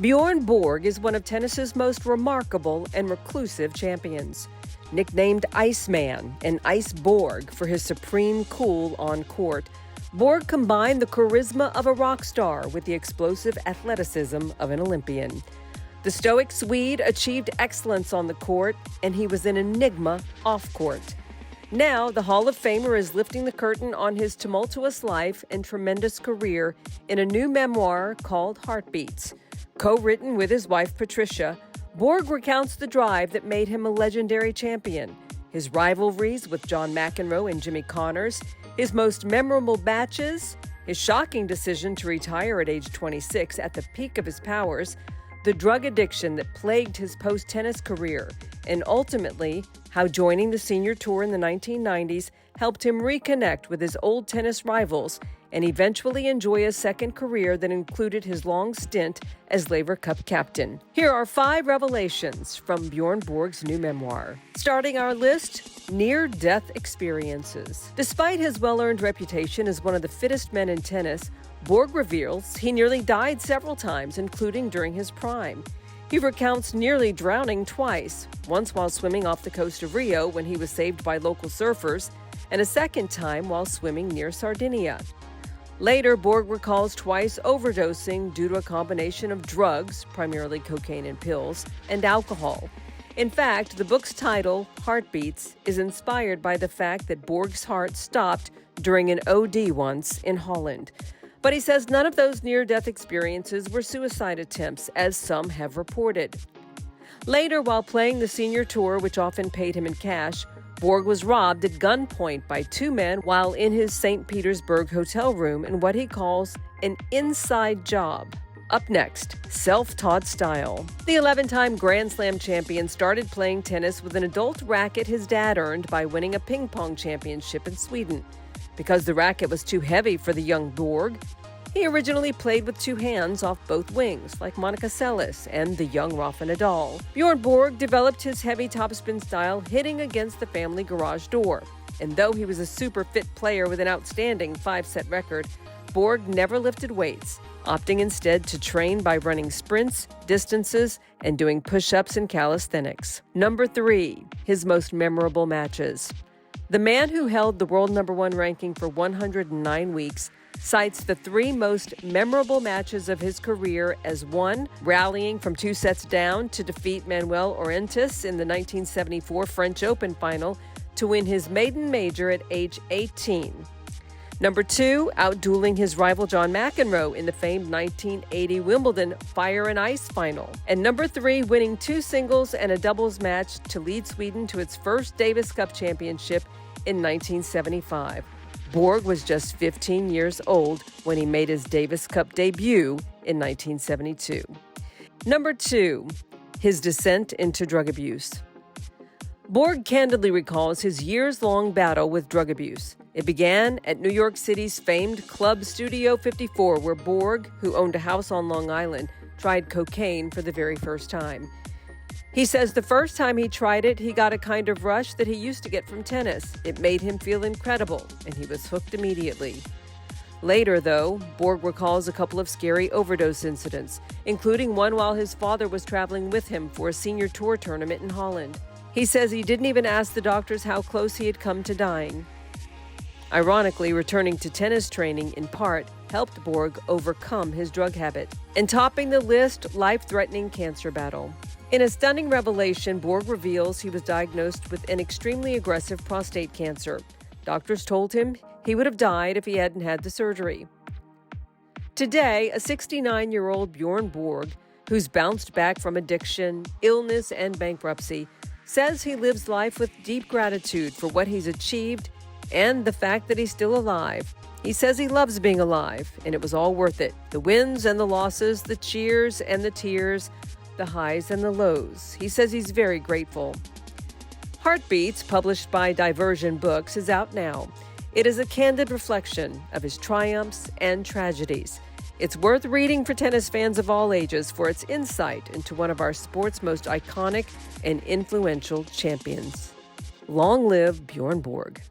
Bjorn Borg is one of tennis's most remarkable and reclusive champions. Nicknamed Iceman and Ice Borg for his supreme cool on court, Borg combined the charisma of a rock star with the explosive athleticism of an Olympian. The stoic Swede achieved excellence on the court, and he was an enigma off-court. Now, the Hall of Famer is lifting the curtain on his tumultuous life and tremendous career in a new memoir called Heartbeats. Co-written with his wife, Patricia, Borg recounts the drive that made him a legendary champion, his rivalries with John McEnroe and Jimmy Connors, his most memorable matches, his shocking decision to retire at age 26 at the peak of his powers, the drug addiction that plagued his post-tennis career, and ultimately, how joining the senior tour in the 1990s helped him reconnect with his old tennis rivals and eventually enjoy a second career that included his long stint as Laver Cup captain. Here are 5 revelations from Bjorn Borg's new memoir. Starting our list, near-death experiences. Despite his well-earned reputation as one of the fittest men in tennis, Borg reveals he nearly died several times, including during his prime. He recounts nearly drowning twice, once while swimming off the coast of Rio when he was saved by local surfers, and a second time while swimming near Sardinia. Later, Borg recalls twice overdosing due to a combination of drugs, primarily cocaine and pills, and alcohol. In fact, the book's title, Heartbeats, is inspired by the fact that Borg's heart stopped during an OD once in Holland. But he says none of those near-death experiences were suicide attempts, as some have reported. Later, while playing the senior tour, which often paid him in cash, Borg was robbed at gunpoint by 2 men while in his St. Petersburg hotel room in what he calls an inside job. Up next, self-taught style. The 11-time Grand Slam champion started playing tennis with an adult racket his dad earned by winning a ping pong championship in Sweden. Because the racket was too heavy for the young Borg, he originally played with 2 hands off both wings, like Monica Seles and the young Rafa Nadal. Bjorn Borg developed his heavy topspin style hitting against the family garage door. And though he was a super fit player with an outstanding 5-set record, Borg never lifted weights, opting instead to train by running sprints, distances, and doing push-ups and calisthenics. Number 3, his most memorable matches. The man who held the world number 1 ranking for 109 weeks cites the 3 most memorable matches of his career as 1, rallying from 2 sets down to defeat Manuel Orentis in the 1974 French Open final to win his maiden major at age 18. Number 2, outdueling his rival John McEnroe in the famed 1980 Wimbledon Fire and Ice final. And number 3, winning 2 singles and a doubles match to lead Sweden to its first Davis Cup championship in 1975. Borg was just 15 years old when he made his Davis Cup debut in 1972. Number 2, his descent into drug abuse. Borg candidly recalls his years-long battle with drug abuse. It began at New York City's famed Club Studio 54, where Borg, who owned a house on Long Island, tried cocaine for the very first time. He says the first time he tried it, he got a kind of rush that he used to get from tennis. It made him feel incredible, and he was hooked immediately. Later, though, Borg recalls a couple of scary overdose incidents, including one while his father was traveling with him for a senior tour tournament in Holland. He says he didn't even ask the doctors how close he had come to dying. Ironically, returning to tennis training in part helped Borg overcome his drug habit. And topping the list, life-threatening cancer battle. In a stunning revelation, Borg reveals he was diagnosed with an extremely aggressive prostate cancer. Doctors told him he would have died if he hadn't had the surgery. Today, a 69-year-old Bjorn Borg, who's bounced back from addiction, illness, and bankruptcy, says he lives life with deep gratitude for what he's achieved and the fact that he's still alive. He says he loves being alive, and it was all worth it. The wins and the losses, the cheers and the tears, the highs and the lows. He says he's very grateful. Heartbeats, published by Diversion Books, is out now. It is a candid reflection of his triumphs and tragedies. It's worth reading for tennis fans of all ages for its insight into one of our sport's most iconic and influential champions. Long live Bjorn Borg.